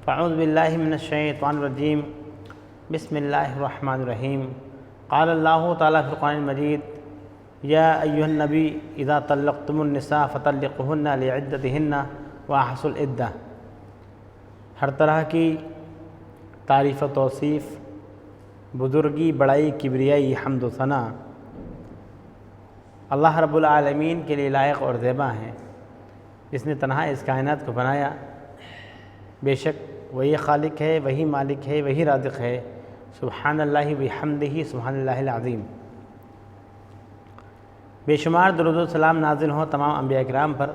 فاعوذ باللہ من الشیطان الرجیم بسم اللہ الرحمن الرحیم قال اللہ تعالیٰ فی القرآن المجید یا ایھا النبی اذا طلقتم النساء فطلقوهن لعدتهن واحصوا العدہ۔ ہر طرح کی تعریف و توصیف، بزرگی، بڑائی، کبریائی، حمد و ثنا اللہ رب العالمین کے لیے لائق اور زیبا ہیں، جس نے تنہا اس کائنات کو بنایا۔ بے شک وہی خالق ہے، وہی مالک ہے، وہی رازق ہے۔ سبحان اللہ بحمدہ، سبحان اللہ العظیم۔ بے شمار درود و سلام نازل ہوں تمام انبیاء کرام پر،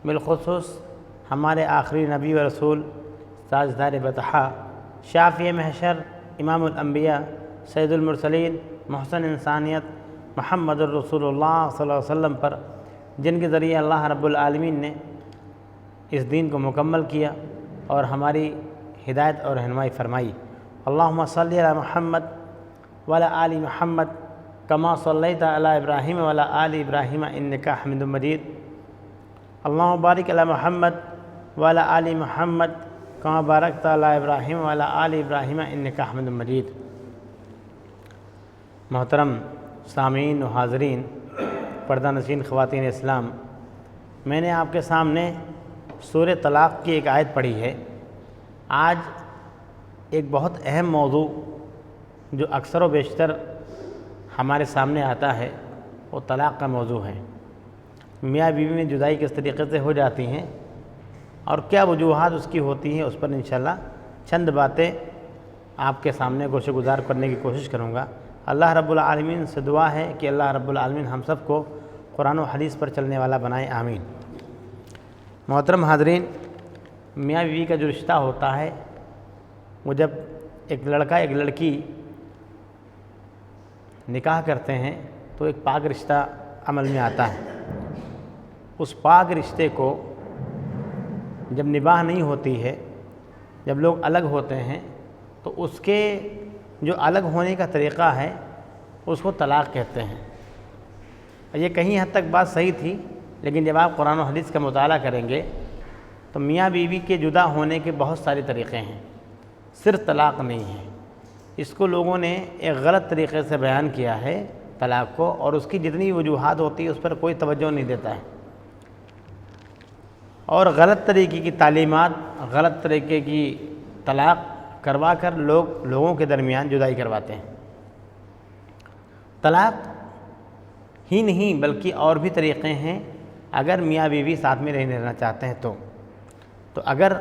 بالخصوص ہمارے آخری نبی و رسول، تاجدار بطحا، شافع محشر، امام الانبیاء، سید المرسلین، محسن انسانیت، محمد الرسول اللہ صلی اللہ علیہ وسلم پر، جن کے ذریعے اللہ رب العالمین نے اس دین کو مکمل کیا اور ہماری ہدایت اور رہنمائی فرمائی۔ اللہم صلی علی محمد وعلی آل محمد کما صلیت علی ابراہیم وعلی آل ابراہیم انکا حمید مجید۔ اللہم بارک علی محمد وعلی آل محمد کما بارکت علی ابراہیم وعلی آل ابراہیم انکا حمید مجید۔ محترم سامعین و حاضرین، پردہ نشین خواتین اسلام، میں نے آپ کے سامنے سورہ طلاق کی ایک آیت پڑھی ہے۔ آج ایک بہت اہم موضوع جو اکثر و بیشتر ہمارے سامنے آتا ہے وہ طلاق کا موضوع ہے۔ میاں بیوی میں جدائی کس طریقے سے ہو جاتی ہیں اور کیا وجوہات اس کی ہوتی ہیں، اس پر انشاءاللہ چند باتیں آپ کے سامنے گوشہ گزار کرنے کی کوشش کروں گا۔ اللہ رب العالمین سے دعا ہے کہ اللہ رب العالمین ہم سب کو قرآن و حدیث پر چلنے والا بنائے، آمین۔ محترم حاضرین، میاں بیوی کا جو رشتہ ہوتا ہے وہ جب ایک لڑکا ایک لڑکی نکاح کرتے ہیں تو ایک پاک رشتہ عمل میں آتا ہے۔ اس پاک رشتے کو جب نباہ نہیں ہوتی ہے، جب لوگ الگ ہوتے ہیں تو اس کے جو الگ ہونے کا طریقہ ہے اس کو طلاق کہتے ہیں۔ یہ کہیں حد تک بات صحیح تھی، لیکن جب آپ قرآن و حدیث کا مطالعہ کریں گے تو میاں بیوی کے جدا ہونے کے بہت سارے طریقے ہیں، صرف طلاق نہیں ہے۔ اس کو لوگوں نے ایک غلط طریقے سے بیان کیا ہے طلاق کو، اور اس کی جتنی وجوہات ہوتی ہے اس پر کوئی توجہ نہیں دیتا ہے، اور غلط طریقے کی تعلیمات، غلط طریقے کی طلاق کروا کر لوگوں کے درمیان جدائی کرواتے ہیں۔ طلاق ہی نہیں بلکہ اور بھی طریقے ہیں اگر میاں بیوی ساتھ میں رہنا چاہتے ہیں تو اگر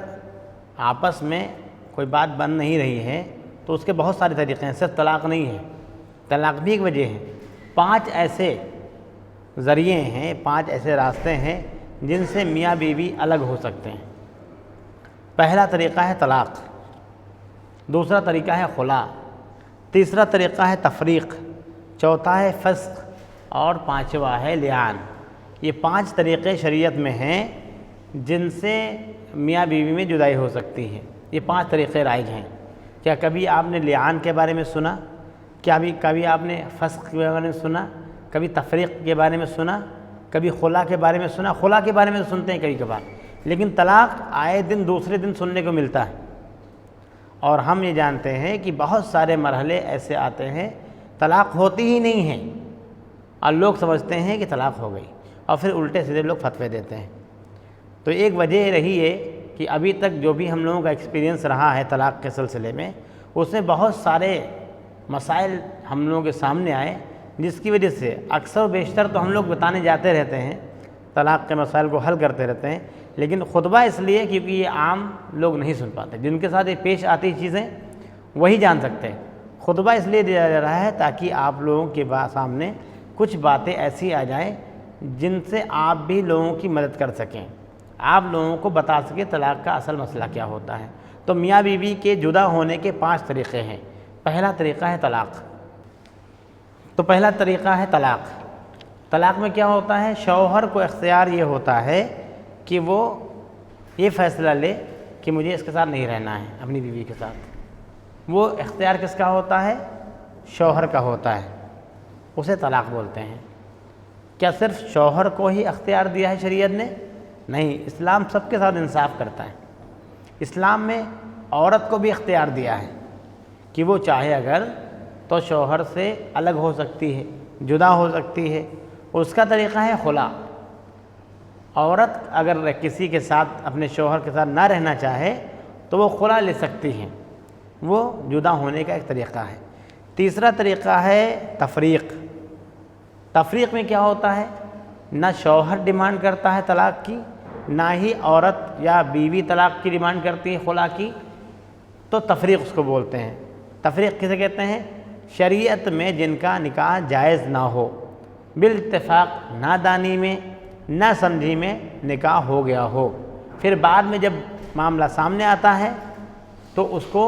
آپس میں کوئی بات بن نہیں رہی ہے تو اس کے بہت سارے طریقے ہیں، صرف طلاق نہیں ہے، طلاق بھی ایک وجہ ہے۔ 5 ایسے ذریعے ہیں، 5 ایسے راستے ہیں جن سے میاں بیوی الگ ہو سکتے ہیں۔ پہلا طریقہ ہے طلاق، دوسرا طریقہ ہے خلا، تیسرا طریقہ ہے تفریق، چوتھا ہے فسخ، اور 5واں ہے لعان۔ یہ 5 طریقے شریعت میں ہیں جن سے میاں بیوی میں جدائی ہو سکتی ہے۔ یہ 5 طریقے رائج ہیں۔ کیا کبھی آپ نے لعان کے بارے میں سنا؟ کیا کبھی آپ نے فسخ کے بارے میں سنا؟ کبھی تفریق کے بارے میں سنا؟ کبھی خلا کے بارے میں سنا؟ خلا کے بارے میں سنتے ہیں کبھی کبھار، لیکن طلاق آئے دن دوسرے دن سننے کو ملتا ہے۔ اور ہم یہ جانتے ہیں کہ بہت سارے مرحلے ایسے آتے ہیں طلاق ہوتی ہی نہیں ہے اور لوگ سمجھتے ہیں کہ طلاق ہو گئی، اور پھر الٹے سیدھے لوگ فتوے دیتے ہیں۔ تو ایک وجہ رہی ہے کہ ابھی تک جو بھی ہم لوگوں کا ایکسپیرینس رہا ہے طلاق کے سلسلے میں، اس میں بہت سارے مسائل ہم لوگوں کے سامنے آئے، جس کی وجہ سے اکثر و بیشتر تو ہم لوگ بتانے جاتے رہتے ہیں، طلاق کے مسائل کو حل کرتے رہتے ہیں، لیکن خطبہ اس لیے کیونکہ یہ عام لوگ نہیں سن پاتے، جن کے ساتھ یہ پیش آتی چیزیں وہی جان سکتے ہیں۔ خطبہ اس لیے دیا جا رہا ہے تاکہ آپ لوگوں کے سامنے کچھ باتیں ایسی آ جائیں جن سے آپ بھی لوگوں کی مدد کر سکیں، آپ لوگوں کو بتا سکیں طلاق کا اصل مسئلہ کیا ہوتا ہے۔ تو میاں بیوی کے جدا ہونے کے 5 طریقے ہیں۔ پہلا طریقہ ہے طلاق۔ تو پہلا طریقہ ہے طلاق۔ طلاق میں کیا ہوتا ہے؟ شوہر کو اختیار یہ ہوتا ہے کہ وہ یہ فیصلہ لے کہ مجھے اس کے ساتھ نہیں رہنا ہے، اپنی بیوی کے ساتھ۔ وہ اختیار کس کا ہوتا ہے؟ شوہر کا ہوتا ہے، اسے طلاق بولتے ہیں۔ کیا صرف شوہر کو ہی اختیار دیا ہے شریعت نے؟ نہیں، اسلام سب کے ساتھ انصاف کرتا ہے۔ اسلام میں عورت کو بھی اختیار دیا ہے کہ وہ چاہے اگر تو شوہر سے الگ ہو سکتی ہے، جدا ہو سکتی ہے۔ اس کا طریقہ ہے خلا۔ عورت اگر کسی کے ساتھ اپنے شوہر کے ساتھ نہ رہنا چاہے تو وہ خلا لے سکتی ہیں، وہ جدا ہونے کا ایک طریقہ ہے۔ تیسرا طریقہ ہے تفریق۔ تفریق میں کیا ہوتا ہے؟ نہ شوہر ڈیمانڈ کرتا ہے طلاق کی، نہ ہی عورت یا بیوی طلاق کی ڈیمانڈ کرتی ہے، خلا کی، تو تفریق اس کو بولتے ہیں۔ تفریق کسے کہتے ہیں؟ شریعت میں جن کا نکاح جائز نہ ہو، بالاتفاق نادانی میں نہ سمجھی میں نکاح ہو گیا ہو، پھر بعد میں جب معاملہ سامنے آتا ہے تو اس کو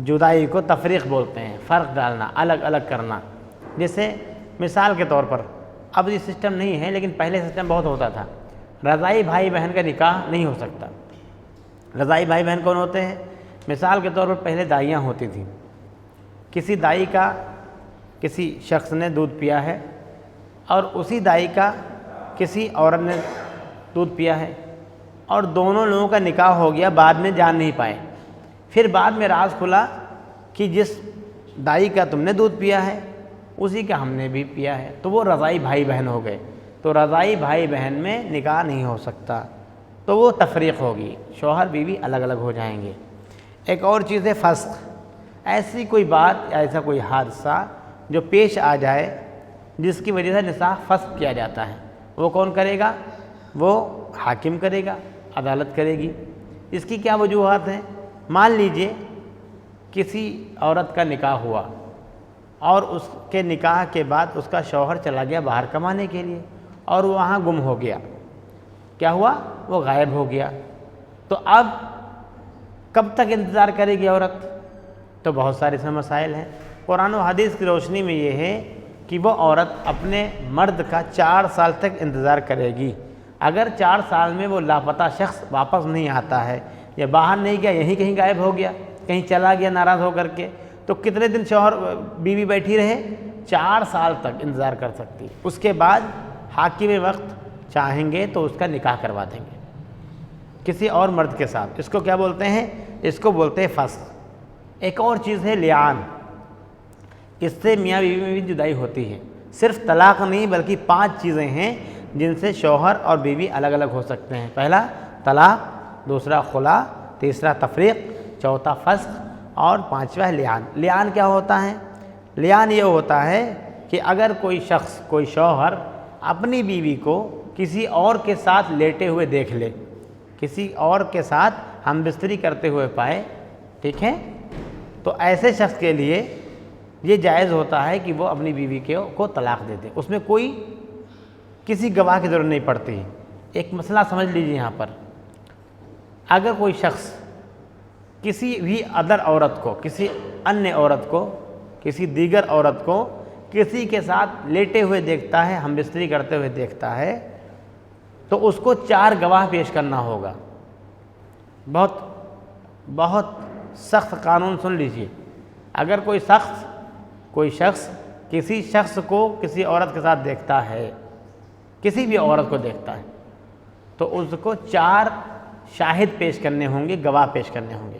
جدائی کو تفریق بولتے ہیں، فرق ڈالنا، الگ الگ کرنا۔ جیسے مثال کے طور پر، اب یہ سسٹم نہیں ہے لیکن پہلے سسٹم بہت ہوتا تھا، رضاعی بھائی بہن کا نکاح نہیں ہو سکتا۔ رضاعی بھائی بہن کون ہوتے ہیں؟ مثال کے طور پر پہلے دائیاں ہوتی تھیں، کسی دائی کا کسی شخص نے دودھ پیا ہے اور اسی دائی کا کسی عورت نے دودھ پیا ہے اور دونوں لوگوں کا نکاح ہو گیا، بعد میں جان نہیں پائے، پھر بعد میں راز کھلا کہ جس دائی کا تم نے دودھ پیا ہے اسی کا ہم نے بھی پیا ہے، تو وہ رضاعی بھائی بہن ہو گئے۔ تو رضاعی بھائی بہن میں نکاح نہیں ہو سکتا، تو وہ تفریق ہوگی، شوہر بیوی الگ الگ ہو جائیں گے۔ ایک اور چیز ہے فسخ۔ ایسی کوئی بات، ایسا کوئی حادثہ جو پیش آ جائے جس کی وجہ سے نکاح فسخ کیا جاتا ہے، وہ کون کرے گا؟ وہ حاکم کرے گا، عدالت کرے گی۔ اس کی کیا وجوہات ہیں؟ مان لیجئے کسی عورت کا نکاح ہوا اور اس کے نکاح کے بعد اس کا شوہر چلا گیا باہر کمانے کے لیے اور وہ وہاں گم ہو گیا۔ کیا ہوا؟ وہ غائب ہو گیا۔ تو اب کب تک انتظار کرے گی عورت؟ تو بہت سارے اس میں مسائل ہیں۔ قرآن و حدیث کی روشنی میں یہ ہے کہ وہ عورت اپنے مرد کا 4 سال تک انتظار کرے گی۔ اگر 4 سال میں وہ لاپتہ شخص واپس نہیں آتا ہے یا باہر نہیں گیا، یہیں کہیں غائب ہو گیا، کہیں چلا گیا ناراض ہو کر کے، تو کتنے دن شوہر بیوی بیٹھی رہے؟ 4 سال تک انتظار کر سکتی۔ اس کے بعد حاکم وقت چاہیں گے تو اس کا نکاح کروا دیں گے کسی اور مرد کے ساتھ۔ اس کو کیا بولتے ہیں؟ اس کو بولتے ہیں فسخ۔ ایک اور چیز ہے لعان۔ اس سے میاں بیوی میں بھی جدائی ہوتی ہے۔ صرف طلاق نہیں بلکہ 5 چیزیں ہیں جن سے شوہر اور بیوی الگ الگ ہو سکتے ہیں۔ پہلا طلاق، دوسرا خلا، تیسرا تفریق، چوتھا فسخ اور 5واں لعان۔ لعان کیا ہوتا ہے؟ لعان یہ ہوتا ہے کہ اگر کوئی شخص، کوئی شوہر اپنی بیوی کو کسی اور کے ساتھ لیٹے ہوئے دیکھ لے، کسی اور کے ساتھ ہم بستری کرتے ہوئے پائے، ٹھیک ہے، تو ایسے شخص کے لیے یہ جائز ہوتا ہے کہ وہ اپنی بیوی کو طلاق دے دے۔ اس میں کوئی کسی گواہ کی ضرورت نہیں پڑتی۔ ایک مسئلہ سمجھ لیجیے یہاں پر، اگر کوئی شخص کسی بھی ادر عورت کو، کسی انیہ عورت کو، کسی دیگر عورت کو کسی کے ساتھ لیٹے ہوئے دیکھتا ہے، ہم بستری کرتے ہوئے دیکھتا ہے، تو اس کو 4 گواہ پیش کرنا ہوگا۔ بہت سخت قانون سن لیجیے۔ اگر کوئی شخص کسی شخص کو کسی عورت کے ساتھ دیکھتا ہے، کسی بھی عورت کو دیکھتا ہے، تو اس کو 4 شاہد پیش کرنے ہوں گے، گواہ پیش کرنے ہوں گے۔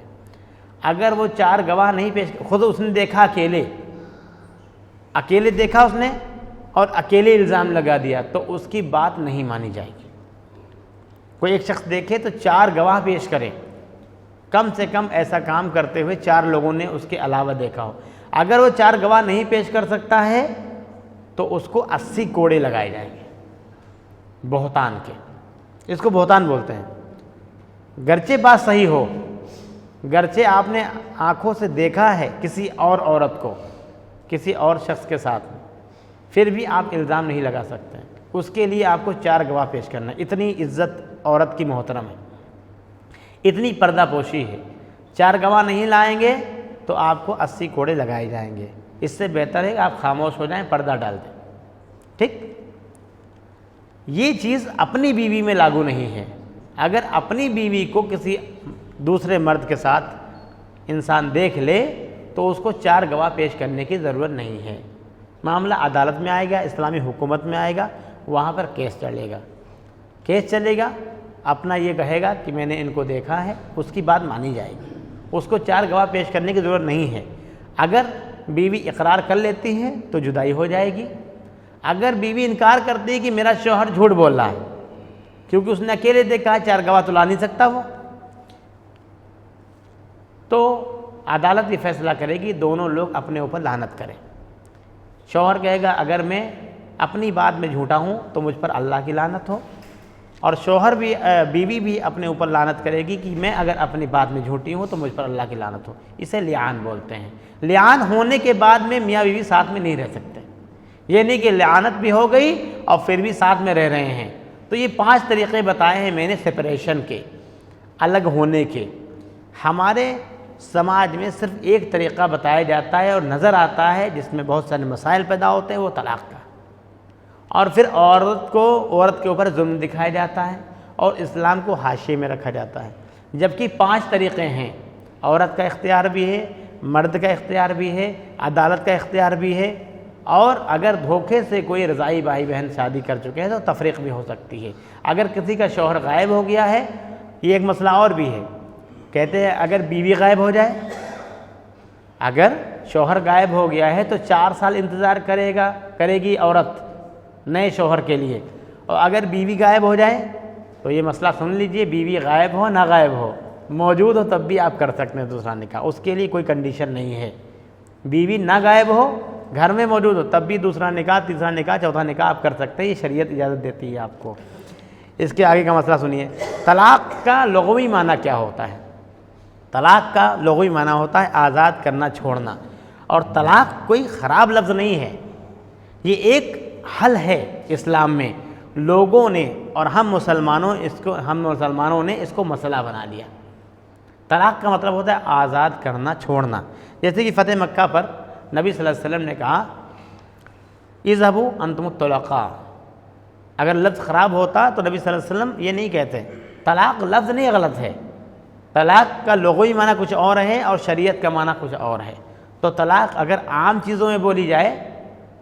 اگر وہ 4 گواہ نہیں پیش، خود اس نے دیکھا، اکیلے دیکھا اس نے اور اکیلے الزام لگا دیا، تو اس کی بات نہیں مانی جائے گی۔ کوئی ایک شخص دیکھے تو 4 گواہ پیش کرے، کم سے کم ایسا کام کرتے ہوئے 4 لوگوں نے اس کے علاوہ دیکھا ہو۔ اگر وہ 4 گواہ نہیں پیش کر سکتا ہے تو اس کو 80 کوڑے لگائے جائیں گے بہتان کے۔ اس کو بہتان بولتے ہیں۔ گرچہ بات صحیح ہو، گرچہ آپ نے آنکھوں سے دیکھا ہے کسی اور عورت کو کسی اور شخص کے ساتھ، پھر بھی آپ الزام نہیں لگا سکتے، اس کے لیے آپ کو 4 گواہ پیش کرنا ہے۔ اتنی عزت عورت کی محترم ہے، اتنی پردہ پوشی ہے۔ 4 گواہ نہیں لائیں گے تو آپ کو 80 کوڑے لگائے جائیں گے۔ اس سے بہتر ہے کہ آپ خاموش ہو جائیں، پردہ ڈال دیں، ٹھیک۔ یہ چیز اپنی بیوی میں لاگو نہیں ہے۔ اگر اپنی بیوی کو کسی دوسرے مرد کے ساتھ انسان دیکھ لے تو اس کو 4 گواہ پیش کرنے کی ضرورت نہیں ہے۔ معاملہ عدالت میں آئے گا، اسلامی حکومت میں آئے گا، وہاں پر کیس چلے گا، اپنا یہ کہے گا کہ میں نے ان کو دیکھا ہے، اس کی بات مانی جائے گی۔ اس کو 4 گواہ پیش کرنے کی ضرورت نہیں ہے۔ اگر بیوی اقرار کر لیتی ہے تو جدائی ہو جائے گی۔ اگر بیوی انکار کرتی ہے کہ میرا شوہر جھوٹ بول رہا ہے کیونکہ اس نے اکیلے دیکھا، 4 گواہ تو لا نہیں سکتا وہ، تو عدالت یہ فیصلہ کرے گی دونوں لوگ اپنے اوپر لعنت کریں۔ شوہر کہے گا اگر میں اپنی بات میں جھوٹا ہوں تو مجھ پر اللہ کی لعنت ہو، اور بیوی بھی اپنے اوپر لعنت کرے گی کہ میں اگر اپنی بات میں جھوٹی ہوں تو مجھ پر اللہ کی لعنت ہو۔ اسے لعان بولتے ہیں۔ لعان ہونے کے بعد میں میاں بیوی ساتھ میں نہیں رہ سکتے، یہ نہیں کہ لعنت بھی ہو گئی اور پھر بھی ساتھ میں رہ رہے ہیں۔ تو یہ 5 طریقے بتائے ہیں میں نے سپریشن کے، الگ ہونے کے۔ ہمارے سماج میں صرف ایک طریقہ بتایا جاتا ہے اور نظر آتا ہے جس میں بہت سارے مسائل پیدا ہوتے ہیں، وہ طلاق کا، اور پھر عورت کے اوپر ظلم دکھایا جاتا ہے اور اسلام کو حاشیے میں رکھا جاتا ہے۔ جبکہ 5 طریقے ہیں، عورت کا اختیار بھی ہے، مرد کا اختیار بھی ہے، عدالت کا اختیار بھی ہے، اور اگر دھوکے سے کوئی رضائی بھائی بہن شادی کر چکے ہیں تو تفریق بھی ہو سکتی ہے۔ اگر کسی کا شوہر غائب ہو گیا ہے، یہ ایک مسئلہ اور بھی ہے، کہتے ہیں اگر بیوی غائب ہو جائے، اگر شوہر غائب ہو گیا ہے تو 4 سال انتظار کرے گی عورت نئے شوہر کے لیے، اور اگر بیوی غائب ہو جائے تو یہ مسئلہ سن لیجئے، بیوی غائب ہو نہ غائب ہو، موجود ہو تب بھی آپ کر سکتے ہیں دوسرا نکاح، اس کے لیے کوئی کنڈیشن نہیں ہے۔ بیوی نہ غائب ہو، گھر میں موجود ہو، تب بھی دوسرا نکاح، تیسرا نکاح، چوتھا نکاح آپ کر سکتے ہیں، یہ شریعت اجازت دیتی ہے آپ کو۔ اس کے آگے کا مسئلہ سنیے، طلاق کا لغوی معنی کیا ہوتا ہے؟ طلاق کا لغوی معنی ہوتا ہے آزاد کرنا، چھوڑنا، اور طلاق کوئی خراب لفظ نہیں ہے، یہ ایک حل ہے اسلام میں۔ لوگوں نے اور ہم مسلمانوں نے اس کو مسئلہ بنا لیا۔ طلاق کا مطلب ہوتا ہے آزاد کرنا، چھوڑنا۔ جیسے کہ فتح مکہ پر نبی صلی اللہ علیہ وسلم نے کہا اذهبوا انتم الطلقاء، اگر لفظ خراب ہوتا تو نبی صلی اللہ علیہ وسلم یہ نہیں کہتے۔ طلاق لفظ نہیں غلط ہے، طلاق کا لغوی معنی کچھ اور ہے اور شریعت کا معنی کچھ اور ہے۔ تو طلاق اگر عام چیزوں میں بولی جائے،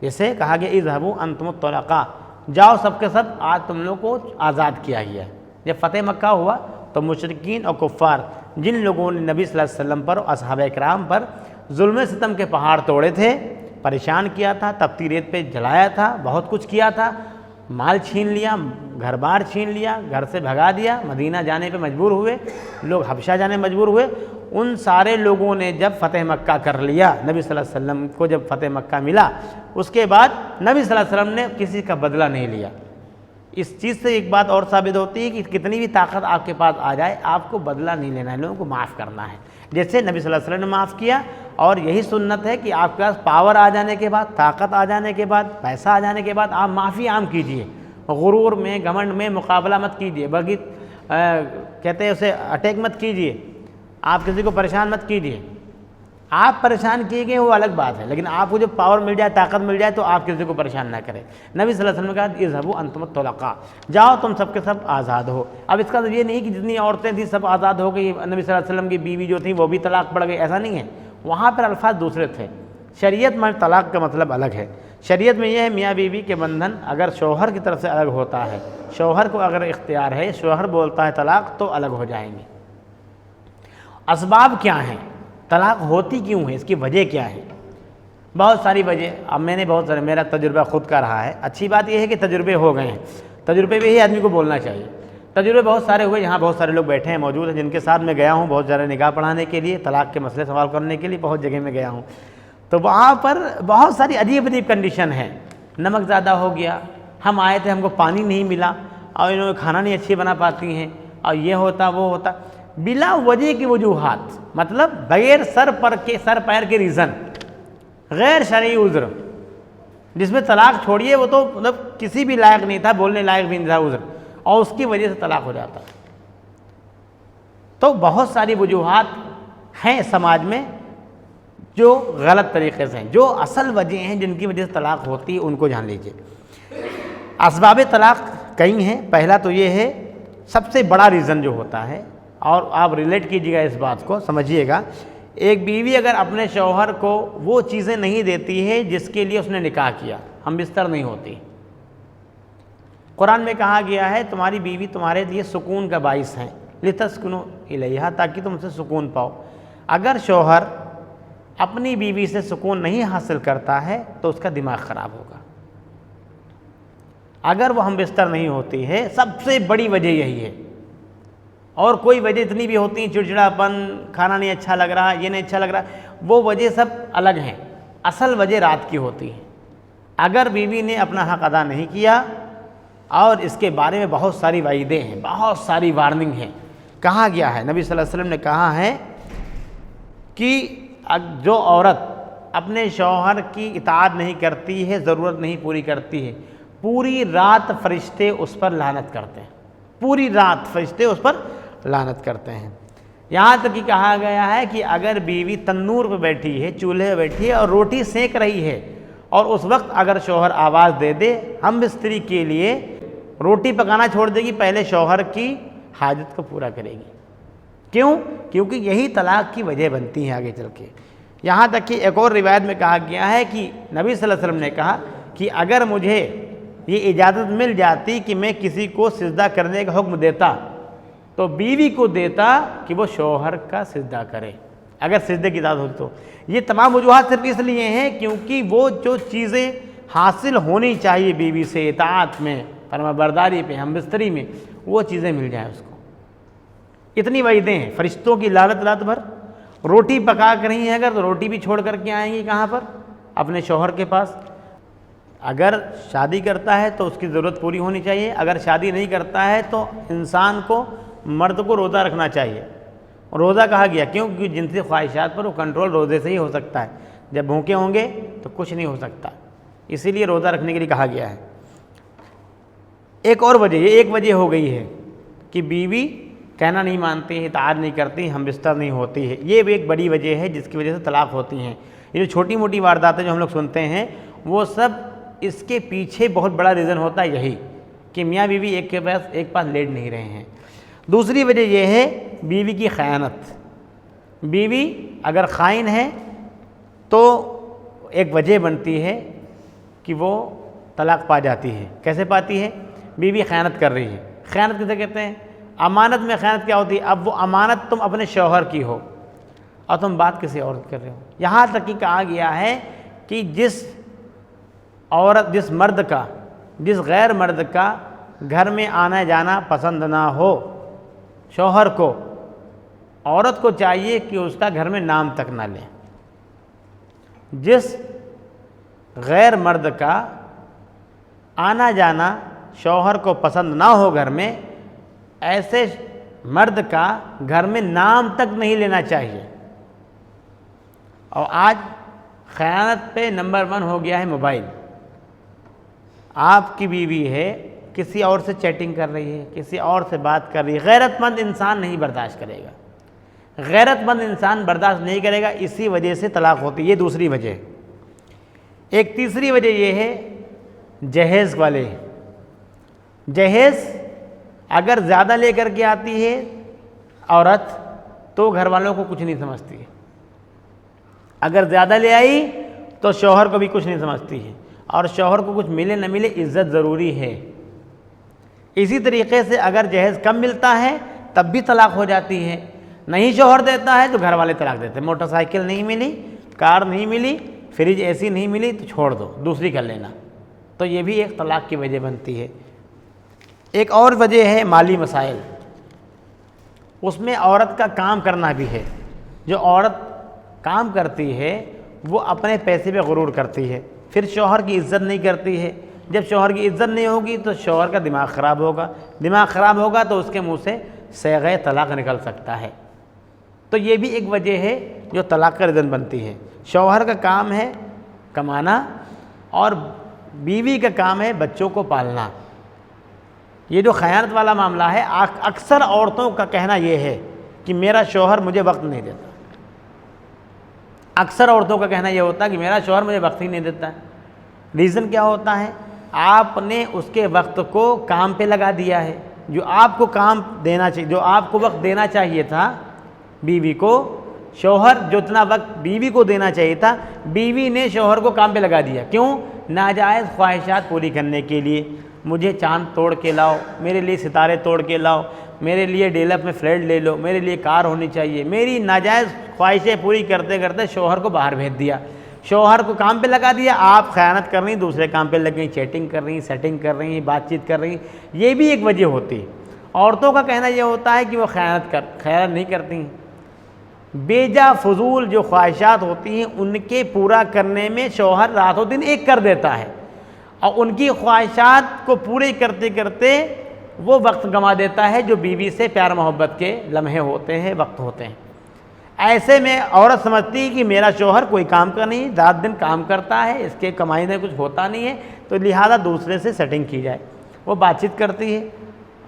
جیسے کہا گیا اذهبوا انتم الطلقاء، جاؤ سب کے سب، آج تم لوگ کو آزاد کیا گیا۔ جب فتح مکہ ہوا تو مشرکین اور کفار، جن لوگوں نے نبی صلی اللہ علیہ وسلم پر اور اصحاب اکرام پر ظلم ستم کے پہاڑ توڑے تھے، پریشان کیا تھا، تپتی ریت پہ جلایا تھا، بہت کچھ کیا تھا، مال چھین لیا، گھر بار چھین لیا، گھر سے بھگا دیا، مدینہ جانے پہ مجبور ہوئے، لوگ حبشہ جانے مجبور ہوئے، ان سارے لوگوں نے جب فتح مکہ کر لیا، نبی صلی اللہ علیہ وسلم کو جب فتح مکہ ملا، اس کے بعد نبی صلی اللہ علیہ وسلم نے کسی کا بدلہ نہیں لیا۔ اس چیز سے ایک بات اور ثابت ہوتی ہے کہ کتنی بھی طاقت آپ کے پاس آ جائے، آپ کو بدلہ نہیں لینا ہے، لوگوں کو معاف کرنا ہے، جیسے نبی صلی اللہ علیہ وسلم نے معاف کیا۔ اور یہی سنت ہے کہ آپ کے پاس پاور آ جانے کے بعد، طاقت آ جانے کے بعد، پیسہ آ جانے کے بعد آپ معافی عام کیجئے، غرور میں، گھمنڈ میں مقابلہ مت کیجئے، بلکہ کہتے ہیں اسے اٹیک مت کیجئے، آپ کسی کو پریشان مت کیجئے۔ آپ پریشان کیے گئے وہ الگ بات ہے، لیکن آپ کو جو پاور مل جائے، طاقت مل جائے تو آپ کسی کو پریشان نہ کریں۔ نبی صلی اللہ علیہ وسلم نے کہا اذهبوا انتم الطلقاء، جاؤ تم سب کے سب آزاد ہو۔ اب اس کا یہ نہیں کہ جتنی عورتیں تھیں سب آزاد ہو گئی، نبی صلی اللہ علیہ وسلم کی بیوی جو تھیں وہ بھی طلاق پڑ گئی، ایسا نہیں ہے، وہاں پر الفاظ دوسرے تھے۔ شریعت میں طلاق کا مطلب الگ ہے۔ شریعت میں یہ ہے میاں بیوی کے بندھن اگر شوہر کی طرف سے الگ ہوتا ہے، شوہر کو اگر اختیار ہے، شوہر بولتا ہے طلاق، تو الگ ہو جائیں گے۔ اسباب کیا ہیں؟ طلاق ہوتی کیوں ہے؟ اس کی وجہ کیا ہے؟ بہت ساری وجہ، اب میں نے بہت سارے، میرا تجربہ خود کا رہا ہے۔ اچھی بات یہ ہے کہ تجربے ہو گئے ہیں، تجربے پہ ہی آدمی کو بولنا چاہیے۔ تجربے بہت سارے ہوئے، یہاں بہت سارے لوگ بیٹھے ہیں، موجود ہیں، جن کے ساتھ میں گیا ہوں بہت سارے نکاح پڑھانے کے لیے، طلاق کے مسئلے سوال کرنے کے لیے بہت جگہ میں گیا ہوں۔ تو وہاں پر بہت ساری عجیب عجیب کنڈیشن ہے۔ نمک زیادہ ہو گیا، ہم آئے تھے، ہم کو پانی نہیں ملا، اور انہوں نے کھانا نہیں اچھی بنا پاتی ہیں، اور یہ ہوتا وہ ہوتا، بلا وجہ کی وجوہات، مطلب بغیر سر پیر کے ریزن، غیر شرعی عذر، جس میں طلاق چھوڑیے وہ تو مطلب کسی بھی لائق نہیں تھا، بولنے لائق بھی نہیں تھا عذر، اور اس کی وجہ سے طلاق ہو جاتا۔ تو بہت ساری وجوہات ہیں سماج میں جو غلط طریقے سے ہیں، جو اصل وجہ ہیں جن کی وجہ سے طلاق ہوتی ہے ان کو جان لیجئے۔ اسباب طلاق کئی ہیں۔ پہلا تو یہ ہے، سب سے بڑا ریزن جو ہوتا ہے، اور آپ ریلیٹ کیجیے گا اس بات کو، سمجھیے گا، ایک بیوی اگر اپنے شوہر کو وہ چیزیں نہیں دیتی ہے جس کے لیے اس نے نکاح کیا، ہم بستر نہیں ہوتی۔ قرآن میں کہا گیا ہے تمہاری بیوی تمہارے لیے سکون کا باعث ہے، لتسکنوا الیہا، تاکہ تم سے سکون پاؤ۔ اگر شوہر اپنی بیوی سے سکون نہیں حاصل کرتا ہے تو اس کا دماغ خراب ہوگا۔ اگر وہ ہم بستر نہیں ہوتی ہے، سب سے بڑی وجہ یہی ہے، اور کوئی وجہ اتنی بھی ہوتی ہیں، چڑچڑاپن، کھانا نہیں اچھا لگ رہا، یہ نہیں اچھا لگ رہا، وہ وجہ سب الگ ہیں، اصل وجہ رات کی ہوتی ہے۔ اگر بیوی نے اپنا حق ادا نہیں کیا، اور اس کے بارے میں بہت ساری وعیدیں ہیں، بہت ساری وارننگ ہیں، کہا گیا ہے، نبی صلی اللہ علیہ وسلم نے کہا ہے کہ جو عورت اپنے شوہر کی اطاعت نہیں کرتی ہے، ضرورت نہیں پوری کرتی ہے، پوری رات فرشتے اس پر لعنت کرتے ہیں، پوری رات فرشتے اس پر لعنت کرتے ہیں۔ یہاں تک کہ کہا گیا ہے کہ اگر بیوی تنور پہ بیٹھی ہے، چولہے پہ بیٹھی ہے اور روٹی سینک رہی ہے، اور اس وقت اگر شوہر آواز دے دے ہم بستری کے لیے، روٹی پکانا چھوڑ دے گی، پہلے شوہر کی حاجت کو پورا کرے گی۔ کیوں؟ کیونکہ یہی طلاق کی وجہ بنتی ہے آگے چل کے۔ یہاں تک کہ ایک اور روایت میں کہا گیا ہے کہ نبی صلی اللہ علیہ وسلم نے کہا کہ اگر مجھے یہ اجازت مل جاتی کہ میں کسی کو سجدہ کرنے کا حکم دیتا تو بیوی کو دیتا کہ وہ شوہر کا سجدہ کرے، اگر سجدے کی اجازت ہوتی تو۔ یہ تمام وجوہات صرف اس لیے ہیں کیونکہ وہ جو چیزیں حاصل ہونی چاہیے بیوی سے اطاعت میں، فرما برداری پہ، ہم بستری میں، وہ چیزیں مل جائیں اس کو۔ اتنی وعیدیں ہیں، فرشتوں کی لعنت رات بھر۔ روٹی پکا کر رہی ہیں اگر تو روٹی بھی چھوڑ کر کے آئیں گی کہاں پر؟ اپنے شوہر کے پاس۔ اگر شادی کرتا ہے تو اس کی ضرورت پوری ہونی چاہیے، اگر شادی نہیں کرتا ہے تو انسان کو، مرد کو روزہ رکھنا چاہیے۔ روزہ کہا گیا کیوں؟ کیونکہ جنسی خواہشات پر وہ کنٹرول روزے سے ہی ہو سکتا ہے، جب بھوکے ہوں گے تو کچھ نہیں ہو سکتا، اسی لیے روزہ رکھنے کے لیے کہا گیا ہے۔ ایک اور وجہ، یہ ایک وجہ ہو گئی ہے کہ بیوی کہنا نہیں مانتی ہے، اطاعت نہیں کرتی، ہم بستر نہیں ہوتی ہے، یہ بھی ایک بڑی وجہ ہے جس کی وجہ سے طلاق ہوتی ہیں۔ یہ جو چھوٹی موٹی وارداتیں جو ہم لوگ سنتے ہیں، وہ سب اس کے پیچھے بہت بڑا ریزن ہوتا ہے یہی کہ میاں بیوی ایک پاس لیٹ نہیں رہے ہیں۔ دوسری وجہ یہ ہے بیوی کی خیانت۔ بیوی اگر خائن ہے تو ایک وجہ بنتی ہے کہ وہ طلاق پا جاتی ہے۔ کیسے پاتی ہے؟ بیوی خیانت کر رہی ہے۔ خیانت کسے کہتے ہیں؟ امانت میں خیانت کیا ہوتی ہے؟ اب وہ امانت تم اپنے شوہر کی ہو اور تم بات کسی اور کر رہے ہو۔ یہاں تک کہ کہا گیا ہے کہ جس غیر مرد کا گھر میں آنا جانا پسند نہ ہو شوہر کو، عورت کو چاہیے کہ اس کا گھر میں نام تک نہ لے۔ جس غیر مرد کا آنا جانا شوہر کو پسند نہ ہو گھر میں، ایسے مرد کا گھر میں نام تک نہیں لینا چاہیے۔ اور آج خیانت پہ نمبر 1 ہو گیا ہے موبائل۔ آپ کی بیوی ہے، کسی اور سے چیٹنگ کر رہی ہے، کسی اور سے بات کر رہی ہے، غیرت مند انسان نہیں برداشت کرے گا، غیرت مند انسان برداشت نہیں کرے گا، اسی وجہ سے طلاق ہوتی ہے۔ یہ دوسری وجہ ہے۔ ایک تیسری وجہ یہ ہے جہیز والے۔ جہیز اگر زیادہ لے کر کے آتی ہے عورت تو گھر والوں کو کچھ نہیں سمجھتی ہے، اگر زیادہ لے آئی تو شوہر کو بھی کچھ نہیں سمجھتی ہے، اور شوہر کو کچھ ملے نہ ملے عزت ضروری ہے۔ اسی طریقے سے اگر جہیز کم ملتا ہے تب بھی طلاق ہو جاتی ہے، نہیں شوہر دیتا ہے تو گھر والے طلاق دیتے ہیں۔ موٹر سائیکل نہیں ملی، کار نہیں ملی، فریج ایسی نہیں ملی تو چھوڑ دو، دوسری کر لینا، تو یہ بھی ایک طلاق کی وجہ بنتی ہے۔ ایک اور وجہ ہے مالی مسائل۔ اس میں عورت کا کام کرنا بھی ہے۔ جو عورت کام کرتی ہے وہ اپنے پیسے پہ غرور کرتی ہے، پھر شوہر کی عزت نہیں کرتی ہے۔ جب شوہر کی عزت نہیں ہوگی تو شوہر کا دماغ خراب ہوگا، دماغ خراب ہوگا تو اس کے منہ سے صیغہ طلاق نکل سکتا ہے۔ تو یہ بھی ایک وجہ ہے جو طلاق کا ریزن بنتی ہے۔ شوہر کا کام ہے کمانا اور بیوی کا کام ہے بچوں کو پالنا۔ یہ جو خیانت والا معاملہ ہے، اکثر عورتوں کا کہنا یہ ہے کہ میرا شوہر مجھے وقت نہیں دیتا۔ اکثر عورتوں کا کہنا یہ ہوتا ہے کہ میرا شوہر مجھے وقت ہی نہیں دیتا ہے۔ ریزن کیا ہوتا ہے؟ آپ نے اس کے وقت کو کام پہ لگا دیا ہے۔ جو آپ کو کام دینا چاہیے، جو آپ کو وقت دینا چاہیے تھا بیوی کو، شوہر جو اتنا وقت بیوی کو دینا چاہیے تھا، بیوی نے شوہر کو کام پہ لگا دیا۔ کیوں؟ ناجائز خواہشات پوری کرنے کے لیے، مجھے چاند توڑ کے لاؤ، میرے لیے ستارے توڑ کے لاؤ، میرے لیے ڈیلپ میں فلیٹ لے لو، میرے لیے کار ہونی چاہیے، میری ناجائز خواہشیں پوری کرتے کرتے شوہر کو باہر بھیج دیا، شوہر کو کام پہ لگا دیا، آپ خیانت کر رہی، دوسرے کام پہ لگ گئی، چیٹنگ کر رہی، سیٹنگ کر رہی، بات چیت کر رہی، یہ بھی ایک وجہ ہوتی ہے۔ عورتوں کا کہنا یہ ہوتا ہے کہ وہ خیانت نہیں کرتی ہیں، بیجا فضول جو خواہشات ہوتی ہیں ان کے پورا کرنے میں شوہر راتوں دن ایک کر دیتا ہے، اور ان کی خواہشات کو پورے کرتے کرتے وہ وقت گنوا دیتا ہے جو بیوی سے پیار محبت کے لمحے ہوتے ہیں، وقت ہوتے ہیں۔ ایسے میں عورت سمجھتی ہے کہ میرا شوہر کوئی کام کا نہیں، رات دن کام کرتا ہے، اس کے کمائی میں کچھ ہوتا نہیں ہے، تو لہٰذا دوسرے سے سیٹنگ کی جائے، وہ بات چیت کرتی ہے،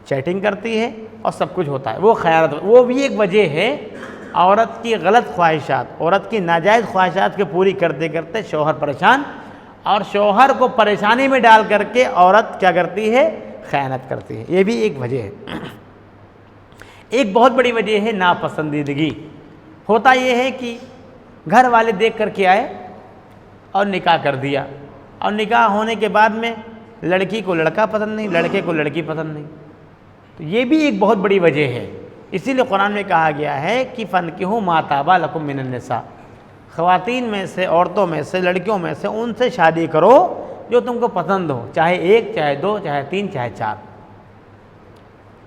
چیٹنگ کرتی ہے، اور سب کچھ ہوتا ہے، وہ خیانت، وہ بھی ایک وجہ ہے۔ عورت کی غلط خواہشات، عورت کی ناجائز خواہشات کو پوری کرتے کرتے شوہر پریشان، اور شوہر کو پریشانی میں ڈال کر کے عورت کیا کرتی ہے؟ خیانت کرتی ہے، یہ بھی ایک وجہ ہے۔ ایک بہت بڑی وجہ ہے ناپسندیدگی۔ ہوتا یہ ہے کہ گھر والے دیکھ کر کے آئے اور نکاح کر دیا، اور نکاح ہونے کے بعد میں لڑکی کو لڑکا پسند نہیں، لڑکے کو لڑکی پسند نہیں، تو یہ بھی ایک بہت بڑی وجہ ہے۔ اسی لیے قرآن میں کہا گیا ہے کہ فَانكِحُوا مَا طَابَ لَكُم مِّنَ النِّسَاءِ، خواتین میں سے، عورتوں میں سے، لڑکیوں میں سے ان سے شادی کرو جو تم کو پسند ہو، چاہے ایک، چاہے دو، چاہے تین، چاہے چار،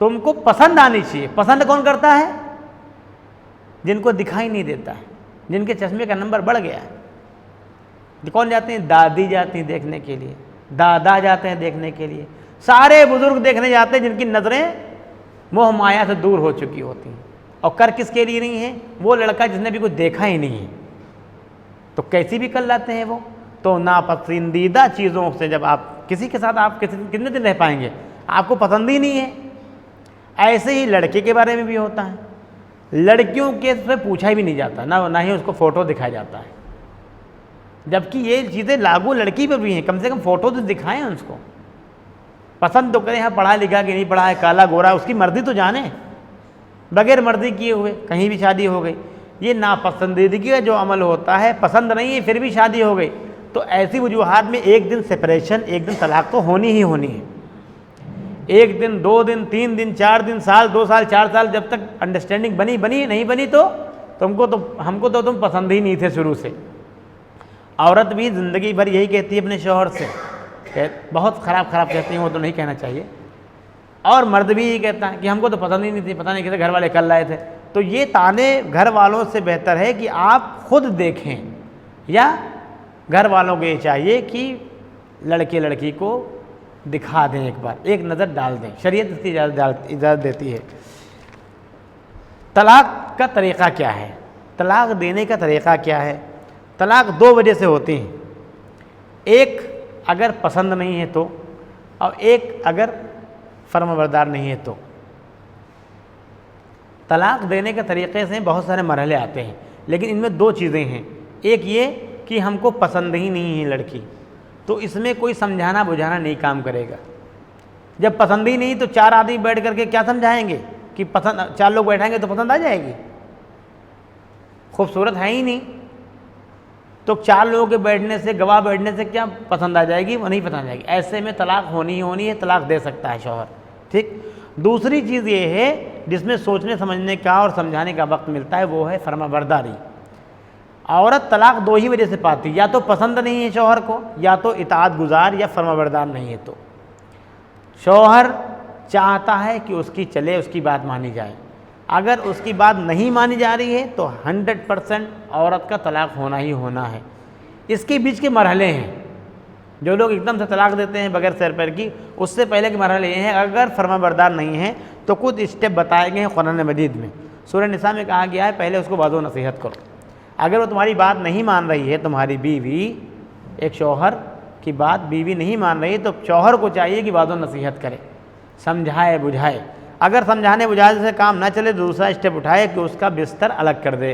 تم کو پسند آنی چاہیے۔ پسند کون کرتا ہے؟ جن کو دکھائی نہیں دیتا ہے، جن کے چشمے کا نمبر بڑھ گیا ہے۔ کون جاتے ہیں؟ دادی جاتی ہیں دیکھنے کے لیے، دادا جاتے ہیں دیکھنے کے لیے، سارے بزرگ دیکھنے جاتے ہیں جن کی نظریں موہ مایا سے دور ہو چکی ہوتی ہیں، اور کر کس کے لیے نہیں ہے؟ وہ لڑکا جس نے بھی کچھ دیکھا ہی نہیں ہے، تو کیسی بھی کر لاتے ہیں وہ۔ تو ناپسندیدہ چیزوں سے جب آپ کسی کے ساتھ آپ کتنے دن رہ پائیں گے؟ آپ کو پسند ہی نہیں ہے۔ ایسے ہی لڑکے کے بارے میں بھی ہوتا ہے، لڑکیوں کے سے پوچھا بھی نہیں جاتا، نہ ہی اس کو فوٹو دکھایا جاتا ہے، جبکہ یہ چیزیں لاگو لڑکی پر بھی ہیں، کم سے کم فوٹو تو دکھائیں اس کو، پسند تو کریں، ہاں پڑھا لکھا کہ نہیں پڑھا ہے، کالا گورا، اس کی مرضی تو جانیں، بغیر مرضی کیے ہوئے کہیں بھی شادی ہو گئی۔ یہ ناپسندیدگی کا جو عمل ہوتا ہے، پسند نہیں ہے پھر بھی شادی ہو گئی، تو ایسی وجوہات میں ایک دن سپریشن، ایک دن طلاق تو ہونی ہی ہونی ہے۔ ایک دن، دو دن، تین دن، چار دن، سال، 2 سال، 4 سال، جب تک انڈرسٹینڈنگ بنی نہیں بنی تو ہم کو تو تم پسند ہی نہیں تھے شروع سے۔ عورت بھی زندگی بھر یہی کہتی ہے اپنے شوہر سے، کہ بہت خراب کہتی ہیں، وہ تو نہیں کہنا چاہیے، اور مرد بھی یہی کہتا ہے کہ ہم کو تو پسند ہی نہیں تھی، پتہ نہیں کیسے گھر والے کر لائے تھے۔ تو یہ تانے گھر والوں سے بہتر ہے کہ آپ خود دیکھیں، یا گھر والوں کو یہ چاہیے کہ لڑکے لڑکی کو دکھا دیں، ایک بار ایک نظر ڈال دیں، شریعت اس کی اجازت دیتی ہے۔ طلاق کا طریقہ کیا ہے؟ طلاق دینے کا طریقہ کیا ہے؟ طلاق 2 وجہ سے ہوتی ہیں، ایک اگر پسند نہیں ہے تو، اور ایک اگر فرما بردار نہیں ہے تو۔ طلاق دینے کے طریقے سے بہت سارے مرحلے آتے ہیں، لیکن ان میں 2 چیزیں ہیں۔ ایک یہ کہ ہم کو پسند ہی نہیں ہے لڑکی، تو اس میں کوئی سمجھانا بجھانا نہیں کام کرے گا۔ جب پسند ہی نہیں تو 4 آدمی بیٹھ کر کے کیا سمجھائیں گے کہ پسند، 4 لوگ بیٹھائیں گے تو پسند آ جائے گی؟ خوبصورت ہے ہی نہیں، تو 4 لوگوں کے بیٹھنے سے، گواہ بیٹھنے سے کیا پسند آ جائے گی؟ وہ نہیں پسند آ جائے گی۔ ایسے میں طلاق ہونی ہی ہونی ہے، طلاق دے سکتا ہے شوہر، ٹھیک۔ دوسری چیز یہ ہے جس میں سوچنے سمجھنے کا اور سمجھانے کا وقت ملتا ہے، وہ ہے فرما برداری۔ عورت طلاق 2 ہی وجہ سے پاتی، یا تو پسند نہیں ہے شوہر کو، یا تو اطاعت گزار یا فرما بردار نہیں ہے۔ تو شوہر چاہتا ہے کہ اس کی چلے، اس کی بات مانی جائے، اگر اس کی بات نہیں مانی جا رہی ہے تو 100% عورت کا طلاق ہونا ہی ہونا ہے۔ اس کے بیچ کے مرحلے ہیں، جو لوگ ایک دم سے طلاق دیتے ہیں بغیر سیر پیر کی، اس سے پہلے کے مرحلے یہ ہیں، اگر فرما بردار نہیں ہے تو کچھ اسٹیپ بتائے گئے ہیں قرآن مجید میں۔ سورہ نساء میں کہا گیا ہے پہلے اس کو واضح و نصیحت کرو۔ اگر وہ تمہاری بات نہیں مان رہی ہے، تمہاری بیوی، ایک شوہر کی بات بیوی نہیں مان رہی، تو شوہر کو چاہیے کہ واضح و نصیحت کرے، سمجھائے بجھائے۔ اگر سمجھانے بجھانے سے کام نہ چلے، دوسرا اسٹیپ اٹھائے کہ اس کا بستر الگ کر دے۔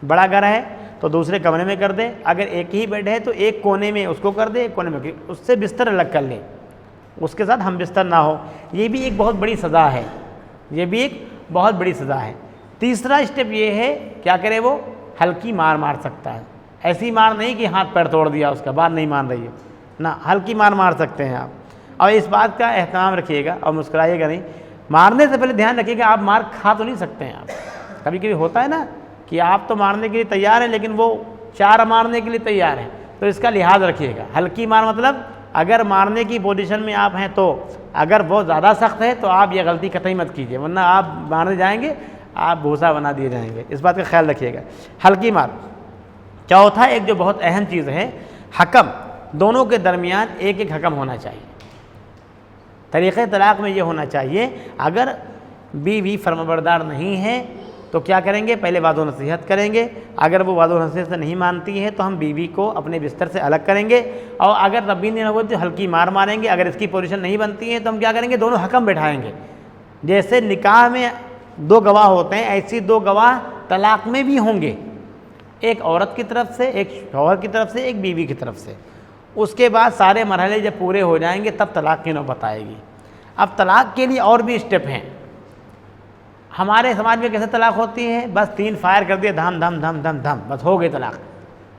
بڑا گھر ہے تو دوسرے کمرے میں کر دے، اگر ایک ہی بیڈ ہے تو ایک کونے میں اس کو کر دے، ایک کونے میں اس سے بستر الگ کر لے، اس کے ساتھ ہم بستر نہ ہو۔ یہ بھی ایک بہت بڑی سزا ہے، یہ بھی ایک بہت بڑی سزا ہے۔ تیسرا اسٹیپ یہ ہے، کیا کرے وہ؟ ہلکی مار سکتا ہے، ایسی مار نہیں کہ ہاتھ پیر توڑ دیا اس کا، بات نہیں مان رہی ہے، نہ، ہلکی مار سکتے ہیں آپ۔ اور اس بات کا اہتمام رکھیے گا اور مسکرائیے گا نہیں، مارنے سے پہلے دھیان رکھیے کہ آپ مار کھا تو نہیں سکتے ہیں آپ. کبھی کبھی ہوتا ہے نا کہ آپ تو مارنے کے لیے تیار ہیں لیکن وہ 4 مارنے کے لیے تیار ہیں, تو اس کا لحاظ رکھیے گا. ہلکی مار مطلب اگر مارنے کی پوزیشن میں آپ ہیں تو اگر وہ زیادہ سخت ہے تو آپ یہ غلطی قطعی مت کیجیے, ورنہ آپ مارنے جائیں گے آپ بھوسا بنا دیے جائیں گے. اس بات کا خیال رکھیے گا. ہلکی مار. چوتھا ایک جو بہت اہم چیز ہے, حکم. دونوں کے درمیان ایک ایک حکم ہونا چاہیے. طریقۂ طلاق میں یہ ہونا چاہیے اگر بیوی فرمانبردار نہیں ہے تو کیا کریں گے, پہلے وعظ و نصیحت کریں گے. اگر وہ وعظ و نصیحت سے نہیں مانتی ہے تو ہم بیوی کو اپنے بستر سے الگ کریں گے, اور اگر تب بھی نہیں ہوگی تو ہلکی مار ماریں گے. اگر اس کی پوزیشن نہیں بنتی ہے تو ہم کیا کریں گے, دونوں حکم بٹھائیں گے. جیسے نکاح میں 2 گواہ ہوتے ہیں ایسی 2 گواہ طلاق میں بھی ہوں گے, ایک عورت کی طرف سے, ایک شوہر کی طرف سے, ایک بیوی کی طرف سے. اس کے بعد سارے مرحلے جب پورے ہو جائیں گے تب طلاق کی نوبت آئے گی. اب طلاق کے لیے اور بھی اسٹیپ ہیں. ہمارے سماج میں کیسے طلاق ہوتی ہے, بس 3 فائر کر دیا دھم دھم دھم دھم دھم بس ہو گئی طلاق.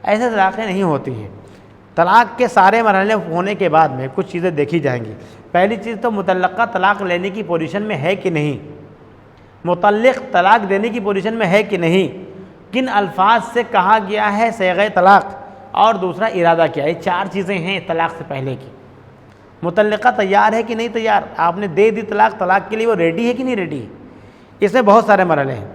ایسے طلاقیں نہیں ہوتی ہیں. طلاق کے سارے مرحلے ہونے کے بعد میں کچھ چیزیں دیکھی جائیں گی. پہلی چیز تو متعلقہ طلاق لینے کی پوزیشن میں ہے کہ نہیں, متعلق طلاق دینے کی پوزیشن میں ہے کہ نہیں, کن الفاظ سے کہا گیا ہے صیغہ طلاق, اور دوسرا ارادہ کیا ہے. یہ 4 چیزیں ہیں طلاق سے پہلے کی. متعلقہ تیار ہے کہ نہیں تیار, آپ نے دے دی طلاق, طلاق کے لیے وہ ریڈی ہے کہ نہیں ریڈی ہے. اس میں بہت سارے مرحلے ہیں.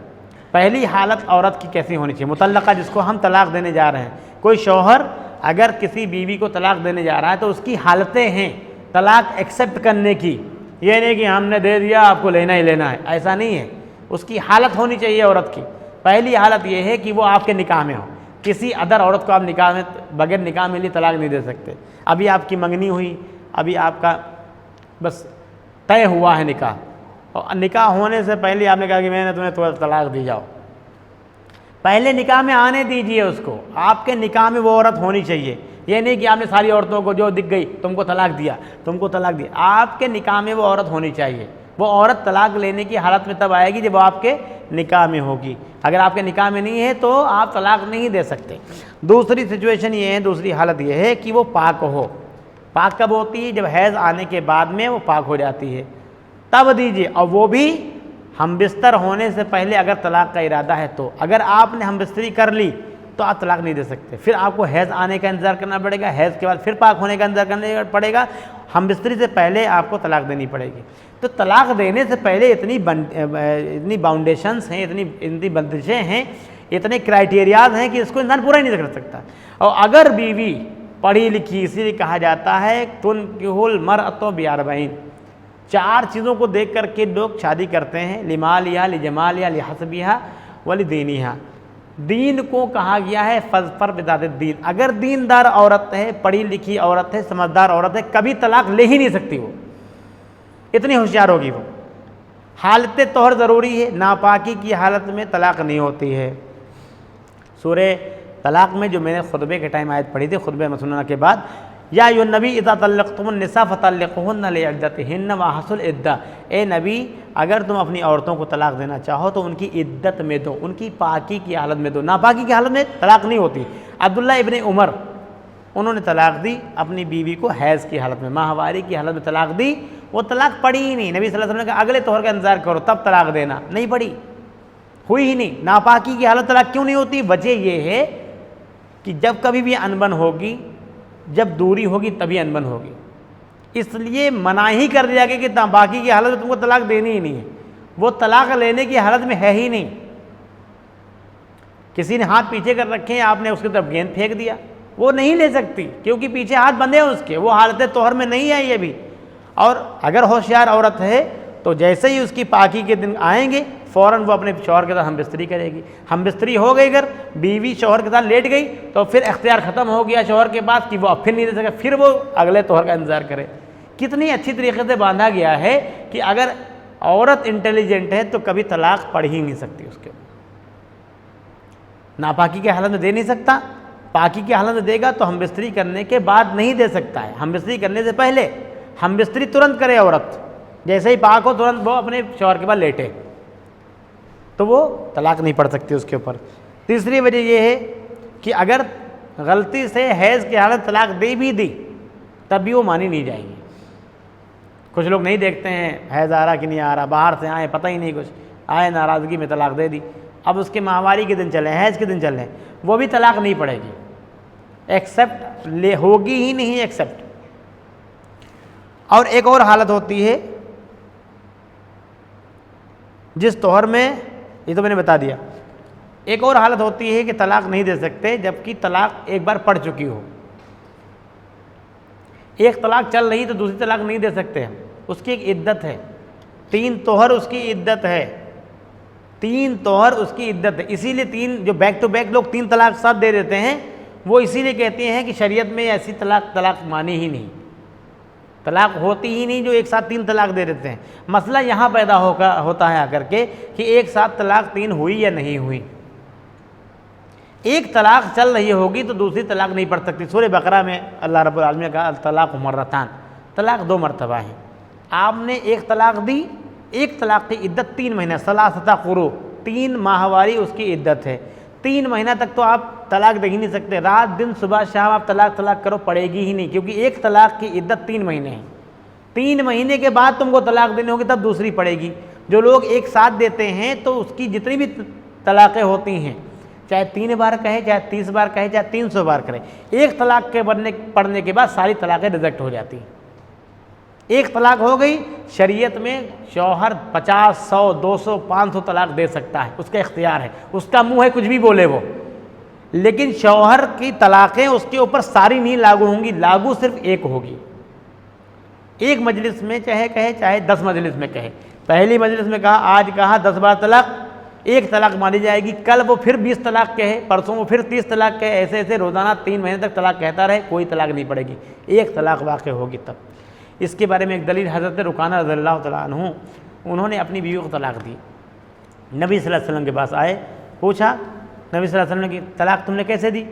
پہلی حالت عورت کی کیسی ہونی چاہیے, متعلقہ جس کو ہم طلاق دینے جا رہے ہیں. کوئی شوہر اگر کسی بیوی کو طلاق دینے جا رہا ہے تو اس کی حالتیں ہیں طلاق ایکسیپٹ کرنے کی. یہ نہیں کہ ہم نے دے دیا آپ کو لینا ہی لینا ہے, ایسا نہیں ہے. اس کی حالت ہونی چاہیے عورت کی. پہلی حالت یہ ہے کہ وہ آپ کے نکاح میں ہو. کسی ادر عورت کو آپ نکاح میں بغیر نکاح میں لیے طلاق نہیں دے سکتے. ابھی آپ کی منگنی ہوئی, ابھی آپ کا بس طے ہوا ہے نکاح, اور نکاح ہونے سے پہلے آپ نے کہا کہ میں نے تمہیں طلاق دی, جاؤ. پہلے نکاح میں آنے دیجئے اس کو. آپ کے نکاح میں وہ عورت ہونی چاہیے. یہ نہیں کہ آپ نے ساری عورتوں کو جو دکھ گئی تم کو طلاق دیا, تم کو طلاق دیا. آپ کے نکاح میں وہ عورت ہونی چاہیے. وہ عورت طلاق لینے کی حالت میں تب آئے گی جب وہ آپ کے نکاح میں ہوگی. اگر آپ کے نکاح میں نہیں ہے تو آپ طلاق نہیں دے سکتے. دوسری سچویشن یہ ہے, دوسری حالت یہ ہے کہ وہ پاک ہو. پاک کب ہوتی ہے, جب حیض آنے کے بعد میں وہ پاک ہو جاتی ہے تب دیجیے, اور وہ بھی ہم بستر ہونے سے پہلے اگر طلاق کا ارادہ ہے تو. اگر آپ نے ہم بستری کر لی تو آپ طلاق نہیں دے سکتے. پھر آپ کو حیض آنے کا انتظار کرنا پڑے گا, حیض کے بعد پھر پاک ہونے کا انتظار کرنا پڑے گا. ہم بستری سے پہلے آپ کو طلاق دینی پڑے گی. تو طلاق دینے سے پہلے اتنی باؤنڈیشنز ہیں, اتنی بندشیں ہیں, اتنے کرائٹیریاز ہیں کہ اس کو انسان پورا ہی نہیں کر سکتا. اور اگر بیوی پڑھی لکھی, اسی لیے کہا جاتا ہے تنکح المرأۃ باربعین, 4 چیزوں کو دیکھ کر کے لوگ شادی کرتے ہیں. لمالہا, لجمالہا, لحسبہا, ولدینہا. دین کو کہا گیا ہے فاظفر بذات الدین. اگر دیندار عورت ہے, پڑھی لکھی عورت ہے, سمجھدار عورت ہے, کبھی طلاق لے ہی نہیں سکتی. وہ اتنی ہوشیار ہوگی. وہ حالت طہر ضروری ہے, ناپاکی کی حالت میں طلاق نہیں ہوتی ہے. سورہ طلاق میں جو میں نے خطبے کے ٹائم آیت پڑھی تھی, خطبہ مسنونہ کے بعد, یا ایھا النبی اذا طلقتم النساء فطلقوهن لعدتهن واحصوا العدہ. اے نبی اگر تم اپنی عورتوں کو طلاق دینا چاہو تو ان کی عدت میں دو, ان کی پاکی کی حالت میں دو. ناپاکی کی حالت میں طلاق نہیں ہوتی. عبداللہ ابن عمر انہوں نے طلاق دی اپنی بیوی کو حیض کی حالت میں, ماہواری کی حالت میں طلاق دی. وہ طلاق پڑی ہی نہیں. نبی صلی اللہ علیہ وسلم نے کہا اگلے طہر کا انتظار کرو تب طلاق دینا. نہیں پڑی, ہوئی ہی نہیں. ناپاکی کی حالت طلاق کیوں نہیں ہوتی؟ وجہ یہ ہے کہ جب کبھی بھی انبن ہوگی, جب دوری ہوگی تبھی انبن ہوگی. اس لیے منع ہی کر دیا گیا کہ ناپاکی کی حالت میں تم کو طلاق دینی ہی نہیں ہے. وہ طلاق لینے کی حالت میں ہے ہی نہیں. کسی نے ہاتھ پیچھے کر رکھے ہیں, آپ نے اس کی طرف گیند پھینک دیا, وہ نہیں لے سکتی کیونکہ پیچھے ہاتھ بندھے ہیں اس کے, وہ حالت طہر میں نہیں آئی ابھی. اور اگر ہوشیار عورت ہے تو جیسے ہی اس کی پاکی کے دن آئیں گے فوراً وہ اپنے شوہر کے ساتھ ہم بستری کرے گی. ہم بستری ہو گئی, اگر بیوی شوہر کے ساتھ لیٹ گئی تو پھر اختیار ختم ہو گیا شوہر کے پاس کہ وہ اب پھر نہیں دے سکے, پھر وہ اگلے طہر کا انتظار کرے. کتنی اچھی طریقے سے باندھا گیا ہے کہ اگر عورت انٹیلیجنٹ ہے تو کبھی طلاق پڑھ ہی نہیں سکتی. اس کے ناپاکی کی حالت میں دے نہیں سکتا, پاکی کی حالت میں دے گا تو ہم بستری کرنے کے بعد نہیں دے سکتا ہے. ہم بستری کرنے سے پہلے ہم بستری ترنت کرے عورت, جیسے ہی پاک ہو ترنت وہ اپنے شوہر کے بعد لیٹے تو وہ طلاق نہیں پڑھ سکتی اس کے اوپر. تیسری وجہ یہ ہے کہ اگر غلطی سے حیض کی حالت طلاق دے بھی دی تب بھی وہ مانی نہیں جائے گی. کچھ لوگ نہیں دیکھتے ہیں حیض آ رہا کہ نہیں آ رہا، باہر سے آئے پتہ ہی نہیں کچھ، آئے ناراضگی میں طلاق دے دی، اب اس کے ماہواری کے دن چلے، حیض کے دن چلے، وہ بھی طلاق نہیں پڑے گی، ایکسیپٹ ہوگی ہی نہیں ایکسیپٹ۔ اور ایک اور حالت ہوتی ہے جس طور میں، یہ تو میں نے بتا دیا، ایک اور حالت ہوتی ہے کہ طلاق نہیں دے سکتے جبکہ طلاق ایک بار پڑ چکی ہو، ایک طلاق چل رہی تو دوسری طلاق نہیں دے سکتے، اس کی ایک عدت ہے، 3 طہر اس کی عدت ہے، 3 طہر اس کی عدت ہے۔ اسی لیے 3 جو بیک ٹو بیک لوگ 3 طلاق ساتھ دے دیتے ہیں، وہ اسی لیے کہتے ہیں کہ شریعت میں ایسی طلاق مانی ہی نہیں، طلاق ہوتی ہی نہیں جو ایک ساتھ 3 طلاق دے دیتے ہیں۔ مسئلہ یہاں پیدا ہوتا ہے آ کر کے کہ ایک ساتھ طلاق 3 ہوئی یا نہیں ہوئی، ایک طلاق چل رہی ہوگی تو دوسری طلاق نہیں پڑ سکتی۔ سورہ بقرہ میں اللہ رب العالمین نے کہا الطلاق مرتان، طلاق 2 مرتبہ ہیں، آپ نے ایک طلاق دی، ایک طلاق کی عدت 3 مہینے، ثلاثۃ قروء، 3 ماہواری اس کی عدت ہے، 3 مہینہ تک تو آپ طلاق دے ہی نہیں سکتے، رات دن صبح شام آپ طلاق کرو پڑے گی ہی نہیں، کیونکہ ایک طلاق کی عدت 3 مہینے ہے، 3 مہینے کے بعد تم کو طلاق دینی ہوگی تب دوسری پڑے گی۔ جو لوگ ایک ساتھ دیتے ہیں تو اس کی جتنی بھی طلاقیں ہوتی ہیں، چاہے 3 بار کہے، چاہے 30 بار کہے، چاہے 300 بار کرے، ایک طلاق کے پڑھنے کے بعد ساری طلاقیں ریجیکٹ ہو جاتی ہیں۔ ایک طلاق ہو گئی، شریعت میں شوہر 50، 100، 200، 500 طلاق دے سکتا ہے، اس کا اختیار ہے، اس کا منہ ہے کچھ بھی بولے وہ، لیکن شوہر کی طلاقیں اس کے اوپر ساری نہیں لاگو ہوں گی، لاگو صرف ایک ہوگی۔ ایک مجلس میں چاہے کہے، چاہے 10 مجلس میں کہے، پہلی مجلس میں کہا، آج کہا 10 بار طلاق، ایک طلاق مانی جائے گی، کل وہ پھر 20 طلاق کہے، پرسوں وہ پھر 30 طلاق کہے، ایسے ایسے روزانہ 3 مہینے تک طلاق کہتا رہے، کوئی طلاق نہیں پڑے گی، ایک طلاق واقع ہوگی تب۔ اس کے بارے میں ایک دلیل حضرت رکانہ رضی اللہ تعالیٰ عنہ، انہوں نے اپنی بیوی کو طلاق دی، نبی صلی اللہ علیہ وسلم کے پاس آئے، پوچھا نبی صلی اللہ علیہ وسلم کی طلاق تم نے کیسے دی،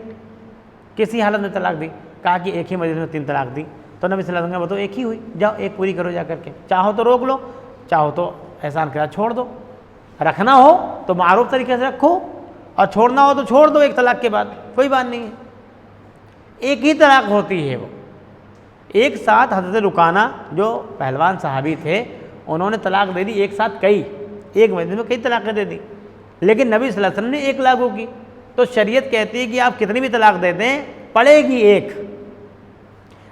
کسی حالت میں طلاق دی؟ کہا کہ ایک ہی مجلس میں 3 طلاق دی۔ تو نبی صلی اللہ علیہ وسلم نے بتاؤ ایک ہی ہوئی، جاؤ ایک پوری کرو جا کر کے، چاہو تو روک لو، چاہو تو احسان کے ساتھ چھوڑ دو، رکھنا ہو تو معروف طریقے سے رکھو اور چھوڑنا ہو تو چھوڑ دو ایک طلاق کے بعد، کوئی بات نہیں ہے، ایک ہی طلاق ہوتی ہے وہ۔ ایک ساتھ حضرت رکانہ جو پہلوان صحابی تھے، انہوں نے طلاق دے دی ایک ساتھ کئی، ایک مجلس میں کئی طلاقیں دے دی، لیکن نبی صلی اللہ علیہ وسلم نے ایک لاگو کی۔ تو شریعت کہتی ہے کہ آپ کتنی بھی طلاق دے دیں پڑے گی ایک،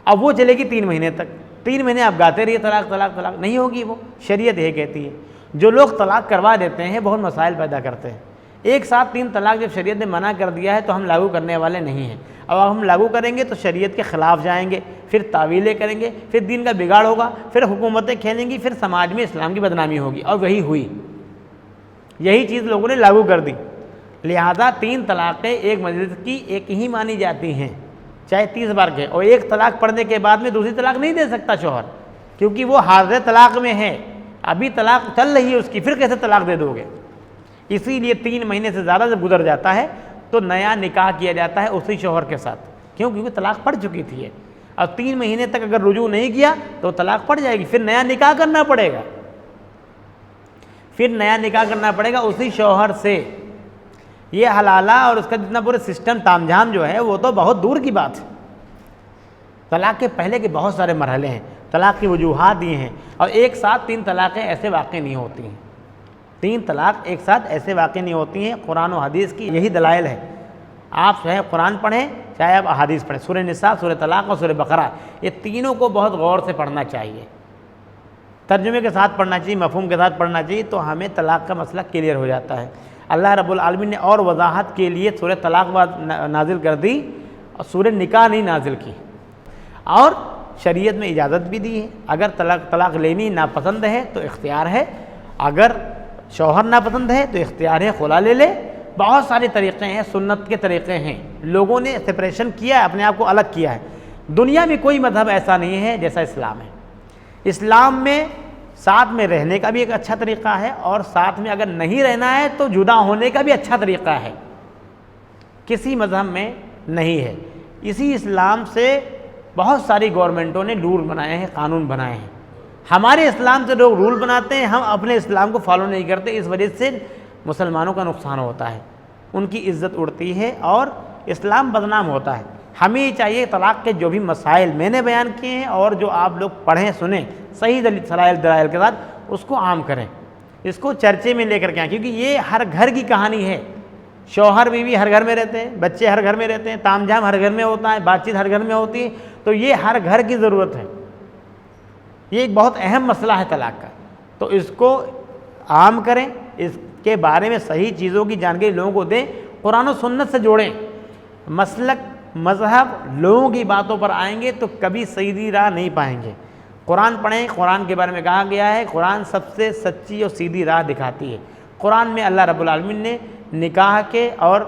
اب وہ چلے گی 3 مہینے تک، 3 مہینے آپ گاتے رہیے طلاق طلاق طلاق، نہیں ہوگی وہ، شریعت یہ کہتی ہے۔ جو لوگ طلاق کروا دیتے ہیں بہت مسائل پیدا کرتے ہیں، ایک ساتھ 3 طلاق جب شریعت نے منع کر دیا ہے تو ہم لاگو کرنے والے نہیں ہیں، اب ہم لاگو کریں گے تو شریعت کے خلاف جائیں گے، پھر تعویلیں کریں گے، پھر دین کا بگاڑ ہوگا، پھر حکومتیں کھیلیں گی، پھر سماج میں اسلام کی بدنامی ہوگی، اور وہی ہوئی، یہی چیز لوگوں نے لاگو کر دی۔ لہذا 3 طلاقیں ایک مجلس کی ایک ہی مانی جاتی ہیں، چاہے 30 بار کے، اور ایک طلاق پڑھنے کے بعد میں دوسری طلاق نہیں دے سکتا شوہر، کیونکہ وہ حاضر طلاق میں ہے، ابھی طلاق چل رہی ہے اس کی، پھر کیسے طلاق دے دو گے؟ اسی لیے 3 مہینے سے زیادہ جب گزر جاتا ہے تو نیا نکاح کیا جاتا ہے اسی شوہر کے ساتھ، کیوں؟ کیونکہ طلاق پڑ چکی تھی، اب 3 مہینے تک اگر رجوع نہیں کیا تو طلاق پڑ جائے گی، پھر نیا نکاح کرنا پڑے گا، پھر نیا نکاح کرنا پڑے گا اسی شوہر سے۔ یہ حلالہ اور اس کا جتنا پورے سسٹم تام جھام جو ہے وہ تو بہت دور کی بات ہے۔ طلاق کے پہلے کے بہت سارے مرحلے ہیں، طلاق کی وجوہات یہ ہیں، اور ایک ساتھ 3 طلاقیں ایسے واقع نہیں ہوتی ہیں، 3 طلاق ایک ساتھ ایسے واقع نہیں ہوتی ہیں، قرآن و حدیث کی یہی دلائل ہے۔ آپ چاہے قرآن پڑھیں چاہے آپ احادیث پڑھیں، سورہ نساء، سورہ طلاق اور سورہ بقرہ، یہ تینوں کو بہت غور سے پڑھنا چاہیے، ترجمے کے ساتھ پڑھنا چاہیے، مفہوم کے ساتھ پڑھنا چاہیے، تو ہمیں طلاق کا مسئلہ کلیئر ہو جاتا ہے۔ اللہ رب العالمین نے اور وضاحت کے لیے سورہ طلاق نازل کر دی اور سورہ نکاح نہیں نازل کی، اور شریعت میں اجازت بھی دی ہے، اگر طلاق لینی ناپسند ہے تو اختیار ہے، اگر شوہر ناپسند ہے تو اختیار ہے خلا لے لے، بہت سارے طریقے ہیں، سنت کے طریقے ہیں، لوگوں نے سپریشن کیا ہے، اپنے آپ کو الگ کیا ہے۔ دنیا میں کوئی مذہب ایسا نہیں ہے جیسا اسلام ہے۔ اسلام میں ساتھ میں رہنے کا بھی ایک اچھا طریقہ ہے، اور ساتھ میں اگر نہیں رہنا ہے تو جدا ہونے کا بھی اچھا طریقہ ہے، کسی مذہب میں نہیں ہے۔ اسی اسلام سے بہت ساری گورنمنٹوں نے رول بنائے ہیں، قانون بنائے ہیں، ہمارے اسلام سے لوگ رول بناتے ہیں، ہم اپنے اسلام کو فالو نہیں کرتے، اس وجہ سے مسلمانوں کا نقصان ہوتا ہے، ان کی عزت اڑتی ہے اور اسلام بدنام ہوتا ہے۔ ہمیں یہ چاہیے طلاق کے جو بھی مسائل میں نے بیان کیے ہیں اور جو آپ لوگ پڑھیں سنیں صحیح دلائل کے ساتھ اس کو عام کریں، اس کو چرچے میں لے کر کے آئیں، کیونکہ یہ ہر گھر کی کہانی ہے۔ شوہر بیوی ہر گھر میں رہتے ہیں، بچے ہر گھر میں رہتے ہیں، تام جھام ہر گھر میں ہوتا ہے، بات چیت ہر گھر میں ہوتی ہے، تو یہ ہر گھر کی ضرورت ہے۔ یہ ایک بہت اہم مسئلہ ہے طلاق کا، تو اس کو عام کریں، اس کے بارے میں صحیح چیزوں کی جانکاری لوگوں کو دیں، قرآن و سنت سے جوڑیں۔ مسلک، مذہب، لوگوں کی باتوں پر آئیں گے تو کبھی سیدھی راہ نہیں پائیں گے۔ قرآن پڑھیں، قرآن کے بارے میں کہا گیا ہے، قرآن سب سے سچی اور سیدھی راہ دکھاتی ہے۔ قرآن میں اللہ رب العالمین نے نکاح کے اور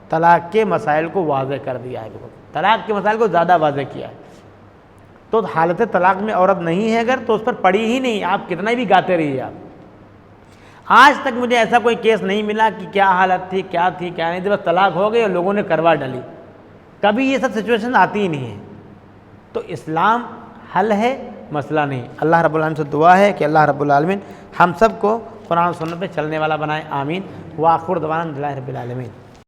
طلاق کے مسائل کو واضح کر دیا ہے، طلاق کے مسائل کو زیادہ واضح کیا ہے۔ تو حالت طلاق میں عورت نہیں ہے اگر، تو اس پر پڑی ہی نہیں، آپ کتنا بھی گاتے رہیے۔ آپ آج تک مجھے ایسا کوئی کیس نہیں ملا کہ کیا حالت تھی، کیا تھی، کیا نہیں تھی، بس طلاق ہو گئی اور لوگوں نے کروا ڈالی، کبھی یہ سب سچویشن آتی ہی نہیں ہے۔ تو اسلام حل ہے، مسئلہ نہیں۔ اللہ رب العالمین سے دعا ہے کہ اللہ رب العالمین ہم سب کو قرآن و سنت پہ چلنے والا بنائے، آمین۔ وآخر دعوانا الحمدللہ رب العالمین۔